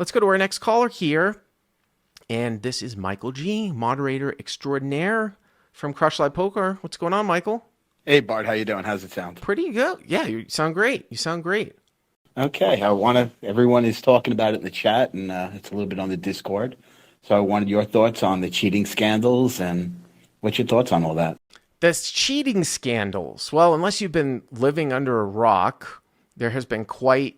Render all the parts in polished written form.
Let's go to our next caller here. And this is Michael G., moderator extraordinaire from Crush Live Poker. What's going on, Michael? Hey Bart, how you doing? How's it sound? Pretty good. Yeah, you sound great. You sound great. Okay, everyone is talking about it in the chat, and it's a little bit on the Discord. So I wanted your thoughts on the cheating scandals, and what's your thoughts on all that? This cheating scandals. Well, unless you've been living under a rock, there has been quite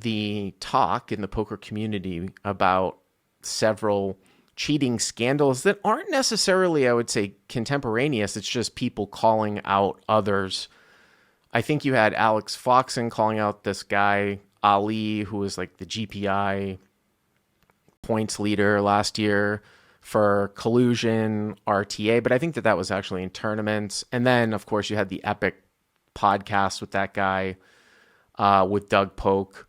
the talk in the poker community about several cheating scandals that aren't necessarily, I would say, contemporaneous. It's just people calling out others. I think you had Alex Foxen calling out this guy, Ali, who was like the GPI points leader last year for collusion, RTA, but I think that was actually in tournaments. And then, of course, you had the Epic podcast with that guy, with Doug Polk.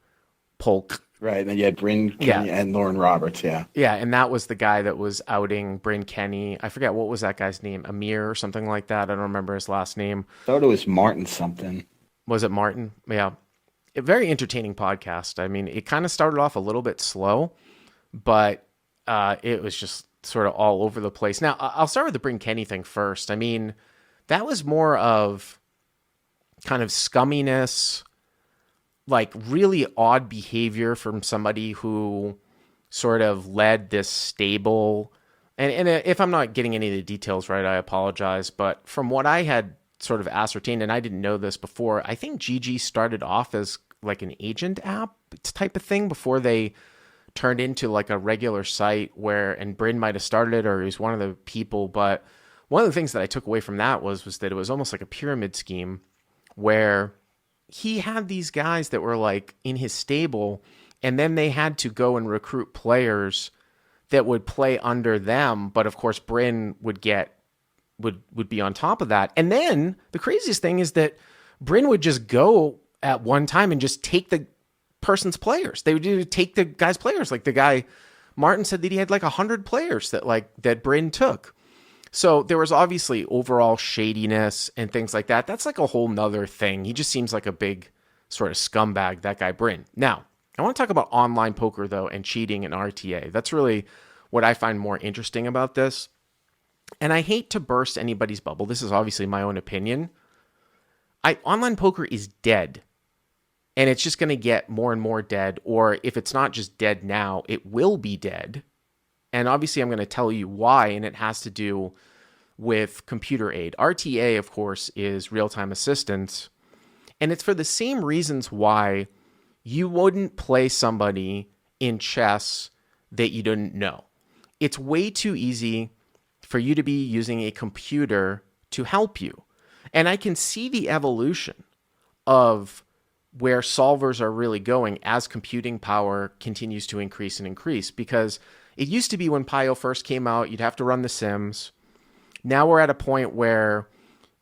Right, and then you had Bryn Kenney and Lauren Roberts, yeah. Yeah, and that was the guy that was outing Bryn Kenney. I forget, what was that guy's name? Amir or something like that. I don't remember his last name. Thought it was Martin something. Was it Martin? Yeah. A very entertaining podcast. I mean, it kind of started off a little bit slow, but it was just sort of all over the place. Now, I'll start with the Bryn Kenney thing first. I mean, that was more of kind of scumminess, like really odd behavior from somebody who sort of led this stable. And if I'm not getting any of the details right, I apologize. But from what I had sort of ascertained, and I didn't know this before, I think GG started off as like an agent app type of thing before they turned into like a regular site and Bryn might have started it, or he was one of the people. But one of the things that I took away from that was that it was almost like a pyramid scheme where he had these guys that were like in his stable, and then they had to go and recruit players that would play under them. But of course, Bryn would be on top of that. And then the craziest thing is that Bryn would just go at one time and just take the person's players. They would take the guy's players. Like the guy, Martin said that he had like 100 players that Bryn took. So there was obviously overall shadiness and things like that. That's like a whole nother thing. He just seems like a big sort of scumbag, that guy Bryn. Now, I want to talk about online poker, though, and cheating and RTA. That's really what I find more interesting about this. And I hate to burst anybody's bubble. This is obviously my own opinion. Online poker is dead. And it's just going to get more and more dead. Or if it's not just dead now, it will be dead. And obviously, I'm going to tell you why, and it has to do with computer aid. RTA, of course, is real-time assistance, and it's for the same reasons why you wouldn't play somebody in chess that you didn't know. It's way too easy for you to be using a computer to help you. And I can see the evolution of where solvers are really going as computing power continues to increase and increase, because it used to be when Pio first came out, you'd have to run the sims. Now we're at a point where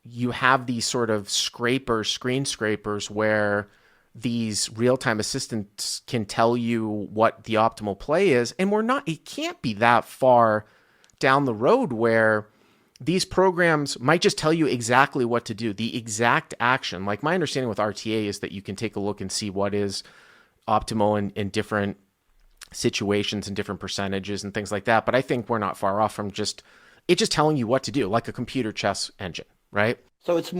you have these sort of screen scrapers, where these real-time assistants can tell you what the optimal play is. And it can't be that far down the road where these programs might just tell you exactly what to do, the exact action. Like my understanding with RTA is that you can take a look and see what is optimal in different situations and different percentages and things like that. But I think we're not far off from just telling you what to do, like a computer chess engine, right? So it's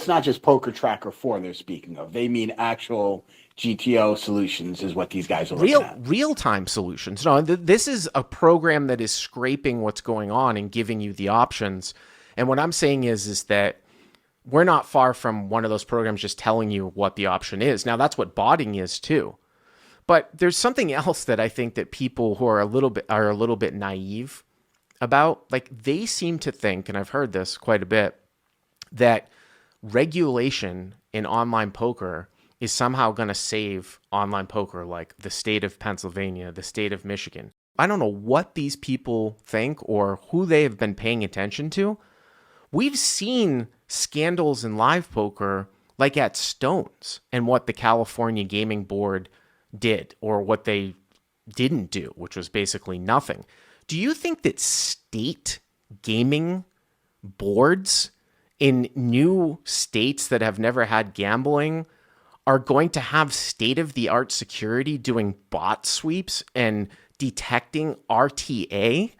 not just Poker Tracker 4 they're speaking of. They mean actual GTO solutions is what these guys are looking at. Real-time solutions. No, this is a program that is scraping what's going on and giving you the options. And what I'm saying is that we're not far from one of those programs just telling you what the option is. Now, that's what botting is too. But there's something else that I think that people who are a little bit naive about. Like, they seem to think, and I've heard this quite a bit, that regulation in online poker is somehow going to save online poker, like the state of Pennsylvania, the state of Michigan. I don't know what these people think or who they have been paying attention to. We've seen scandals in live poker, like at Stones, and what the California Gaming Board did, or what they didn't do, which was basically nothing. Do you think that state gaming boards in new states that have never had gambling are going to have state-of-the-art security doing bot sweeps and detecting RTA,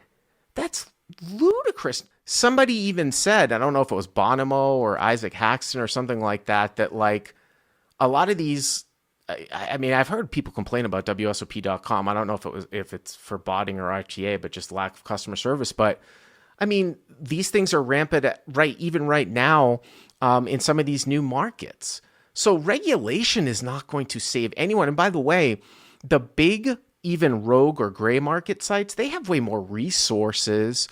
that's ludicrous. Somebody even said, I don't know if it was Bonomo or Isaac Haxton or something like that, that like a lot of these, I mean, I've heard people complain about WSOP.com. I don't know if it's for botting or RTA, but just lack of customer service. But I mean, these things are rampant even right now in some of these new markets. So regulation is not going to save anyone. And by the way, the big, even rogue or gray market sites, they have way more resources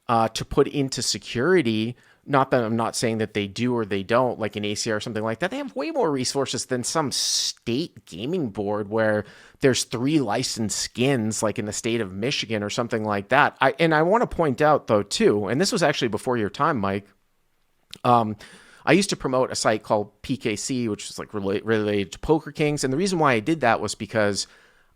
to put into security. Not that I'm not saying that they do or they don't, like an ACR or something like that. They have way more resources than some state gaming board where there's 3 licensed skins, like in the state of Michigan or something like that. I want to point out, though, too, and this was actually before your time, Mike. I used to promote a site called PKC, which was like related to Poker Kings. And the reason why I did that was because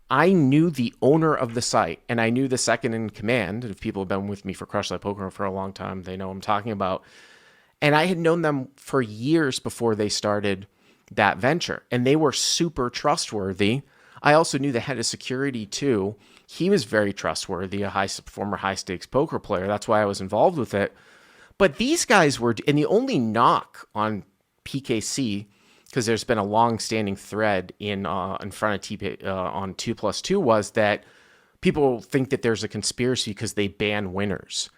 I knew the owner of the site and I knew the second in command. If people have been with me for Crush Live Poker for a long time, they know what I'm talking about. And I had known them for years before they started that venture. And they were super trustworthy. I also knew the head of security too. He was very trustworthy, a former high stakes poker player. That's why I was involved with it. But these guys were, and the only knock on PKC, because there's been a long-standing thread in front of TP on 2+2, was that people think that there's a conspiracy because they ban winners,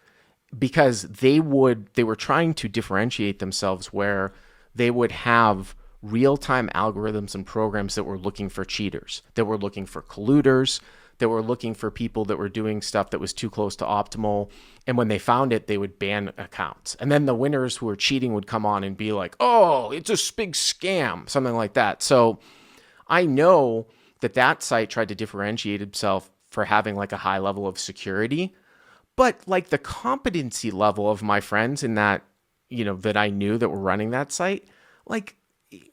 because they were trying to differentiate themselves where they would have real-time algorithms and programs that were looking for cheaters, that were looking for colluders, that were looking for people that were doing stuff that was too close to optimal. And when they found it, they would ban accounts. And then the winners who were cheating would come on and be like, oh, it's a big scam, something like that. So I know that site tried to differentiate itself for having like a high level of security. But like the competency level of my friends in that, that I knew that were running that site, like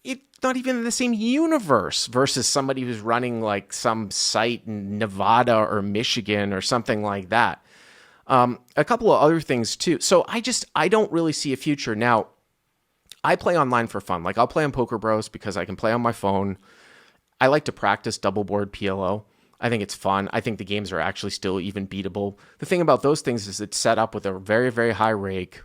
it's not even in the same universe versus somebody who's running like some site in Nevada or Michigan or something like that. A couple of other things too. So I don't really see a future. Now, I play online for fun. Like I'll play on Poker Bros because I can play on my phone. I like to practice double board PLO. I think it's fun. I think the games are actually still even beatable. The thing about those things is it's set up with a very, very high rake.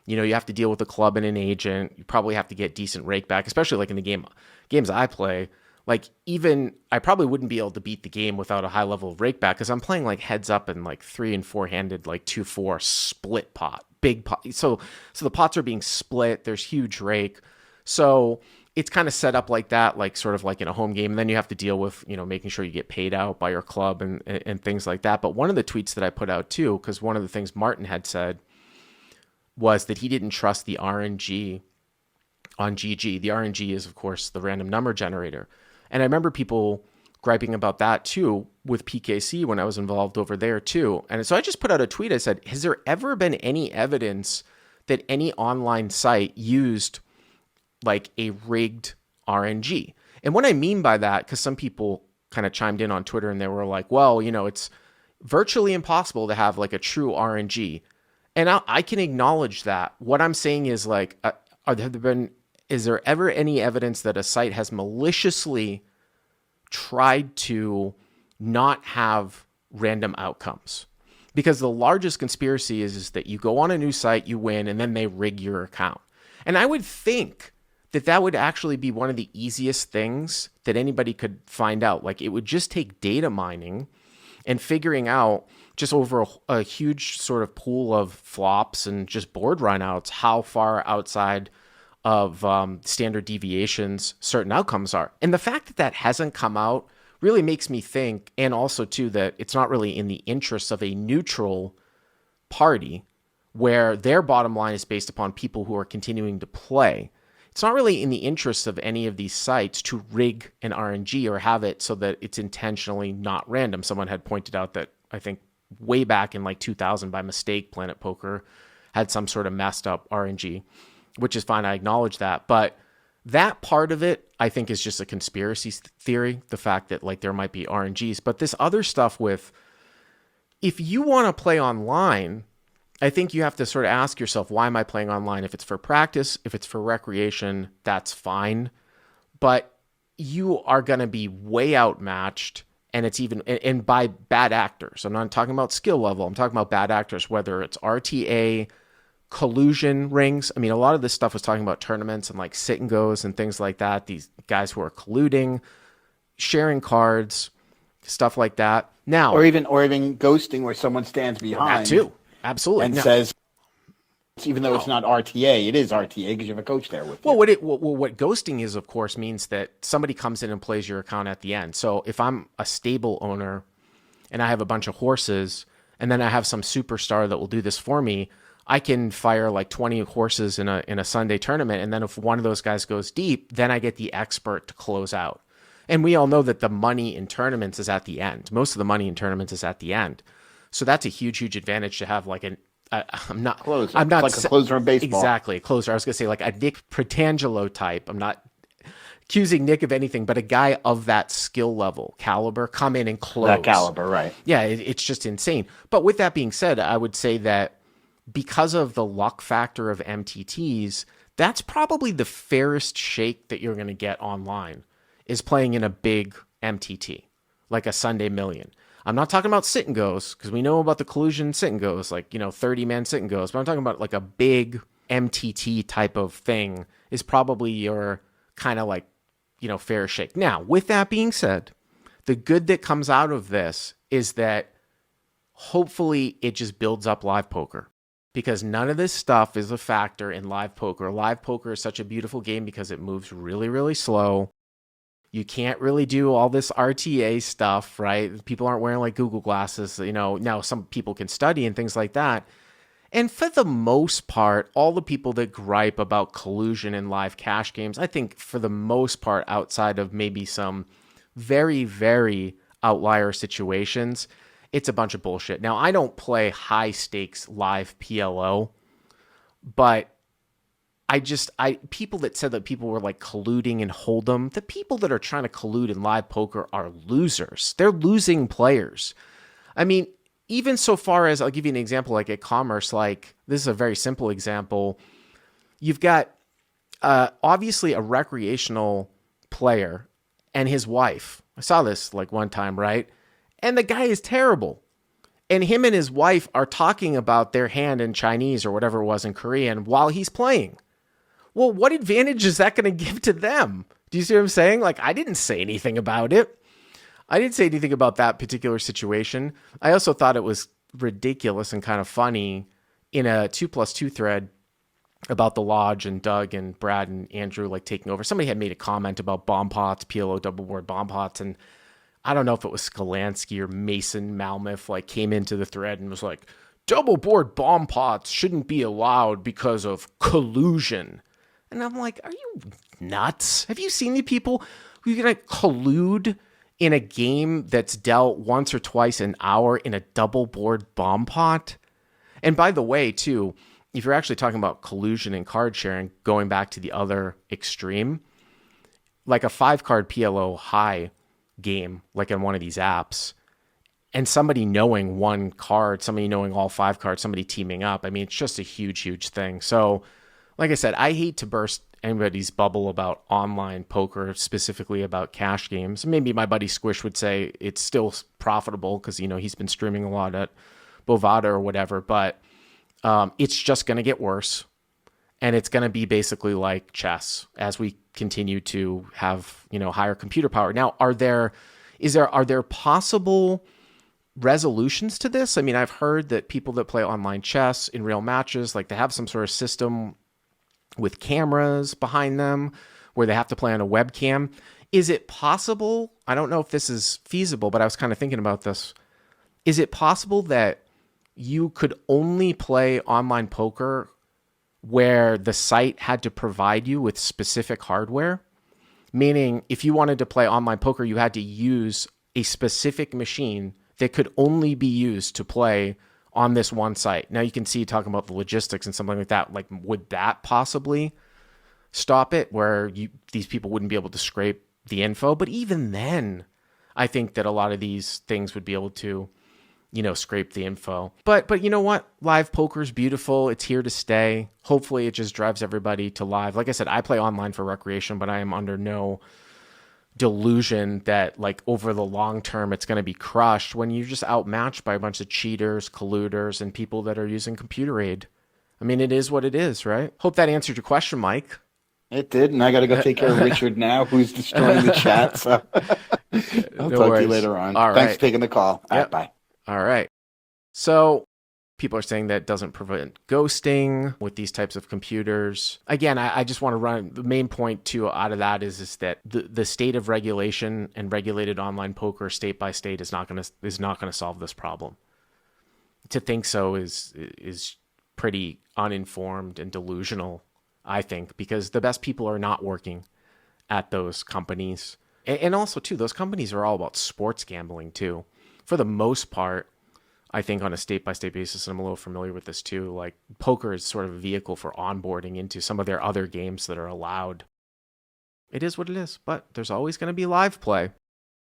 You have to deal with a club and an agent. You probably have to get decent rake back, especially like in the games I play. Like even I probably wouldn't be able to beat the game without a high level of rake back because I'm playing like heads up and like 3 and 4 handed, like 2-4 split pot, big pot. So the pots are being split. There's huge rake. So it's kind of set up like that, like sort of like in a home game. And then you have to deal with, making sure you get paid out by your club and things like that. But one of the tweets that I put out too, because one of the things Martin had said was that he didn't trust the RNG on GG. The RNG is, of course, the random number generator. And I remember people griping about that too with PKC when I was involved over there too. And so I just put out a tweet. I said, has there ever been any evidence that any online site used like a rigged RNG? And what I mean by that, because some people kind of chimed in on Twitter and they were like, well, it's virtually impossible to have like a true RNG. And I can acknowledge that. What I'm saying is like, is there ever any evidence that a site has maliciously tried to not have random outcomes? Because the largest conspiracy is that you go on a new site, you win, and then they rig your account. And I would think that would actually be one of the easiest things that anybody could find out. Like it would just take data mining and figuring out just over a huge sort of pool of flops and just board runouts, how far outside of standard deviations certain outcomes are. And the fact that hasn't come out really makes me think, and also too, that it's not really in the interests of a neutral party where their bottom line is based upon people who are continuing to play. It's not really in the interests of any of these sites to rig an RNG or have it so that it's intentionally not random. Someone had pointed out that I think way back in like 2000 by mistake, Planet Poker had some sort of messed up RNG, which is fine. I acknowledge that. But that part of it, I think, is just a conspiracy theory. The fact that like there might be RNGs, but this other stuff with, if you want to play online, I think you have to sort of ask yourself, why am I playing online? If it's for practice, if it's for recreation, that's fine. But you are going to be way outmatched, and it's even and by bad actors. I'm not talking about skill level. I'm talking about bad actors, whether it's RTA, collusion rings. I mean, a lot of this stuff was talking about tournaments and like sit and goes and things like that. These guys who are colluding, sharing cards, stuff like that. Now, or even ghosting, where someone stands that behind too, absolutely, and no. says, even though it's not RTA, it is RTA because you have a coach there with you. What ghosting is, of course, means that somebody comes in and plays your account at the end. So if I'm a stable owner and I have a bunch of horses, and then I have some superstar that will do this for me, I can fire like 20 horses in a Sunday tournament, and then if one of those guys goes deep, then I get the expert to close out. And we all know that the money in tournaments is at the end. Most of the money in tournaments is at the end. So that's a huge, huge advantage to have like I'm not Closer. I'm not It's like a closer in baseball. Exactly, a closer. I was going to say like a Nick Pratangelo type. I'm not accusing Nick of anything, but a guy of that skill level, caliber, come in and close. That caliber, right. Yeah, it's just insane. But with that being said, I would say that because of the luck factor of MTTs, that's probably the fairest shake that you're going to get online, is playing in a big MTT, like a Sunday Million. I'm not talking about sit and goes, because we know about the collusion sit and goes, like, 30-man sit and goes. But I'm talking about like a big MTT type of thing is probably your kind of like, fair shake. Now, with that being said, the good that comes out of this is that hopefully it just builds up live poker, because none of this stuff is a factor in live poker. Live poker is such a beautiful game because it moves really, really slow. You can't really do all this RTA stuff, right? People aren't wearing like Google glasses, now some people can study and things like that. And for the most part, all the people that gripe about collusion in live cash games, I think for the most part, outside of maybe some very, very outlier situations, it's a bunch of bullshit. Now, I don't play high stakes live PLO, but people that said that people were like colluding in Hold'em, the people that are trying to collude in live poker are losers. They're losing players. I mean, even so far as, I'll give you an example, like at Commerce, like this is a very simple example. You've got obviously a recreational player and his wife. I saw this like one time, right? And the guy is terrible. And him and his wife are talking about their hand in Chinese or whatever it was in Korean while he's playing. Well, what advantage is that going to give to them? Do you see what I'm saying? Like, I didn't say anything about it. I didn't say anything about that particular situation. I also thought it was ridiculous and kind of funny in a 2+2 thread about the Lodge and Doug and Brad and Andrew like taking over. Somebody had made a comment about bomb pots, PLO double board bomb pots, and I don't know if it was Skalansky or Mason Malmuth like came into the thread and was like, double board bomb pots shouldn't be allowed because of collusion. And I'm like, are you nuts? Have you seen the people who are going to collude in a game that's dealt once or twice an hour in a double board bomb pot? And by the way, too, if you're actually talking about collusion and card sharing, going back to the other extreme, like a 5-card PLO high game, like in one of these apps, and somebody knowing one card, somebody knowing all 5 cards, somebody teaming up, I mean, it's just a huge, huge thing. So, like I said, I hate to burst anybody's bubble about online poker, specifically about cash games. Maybe my buddy Squish would say it's still profitable because, he's been streaming a lot at Bovada or whatever, but it's just going to get worse. And it's going to be basically like chess as we continue to have, higher computer power. Now, are there possible resolutions to this? I mean, I've heard that people that play online chess in real matches, like they have some sort of system with cameras behind them where they have to play on a webcam. Is it possible? I don't know if this is feasible, but I was kind of thinking about this. Is it possible that you could only play online poker where the site had to provide you with specific hardware? Meaning, if you wanted to play online poker, you had to use a specific machine that could only be used to play on this one site. Now you can see talking about the logistics and something like that. Like, would that possibly stop it where these people wouldn't be able to scrape the info? But even then, I think that a lot of these things would be able to, scrape the info. But you know what? Live poker is beautiful. It's here to stay. Hopefully it just drives everybody to live. Like I said, I play online for recreation, but I am under no delusion that like over the long term it's going to be crushed when you're just outmatched by a bunch of cheaters, colluders, and people that are using computer aid. I mean, it is what it is, right? Hope that answered your question, Mike. It did, and I got to go take care of Richard now, who's destroying the chat. So I'll No talk to you worries. later on. All Thanks right. for taking the call. All right, Yep. bye. All right. So people are saying that doesn't prevent ghosting with these types of computers. Again, I just want to run the main point too out of that is that the state of regulation and regulated online poker state by state is not going to solve this problem. To think so is pretty uninformed and delusional, I think, because the best people are not working at those companies. And also too, those companies are all about sports gambling too. For the most part, I think on a state by state basis, and I'm a little familiar with this too, like poker is sort of a vehicle for onboarding into some of their other games that are allowed. It is what it is, but there's always going to be live play.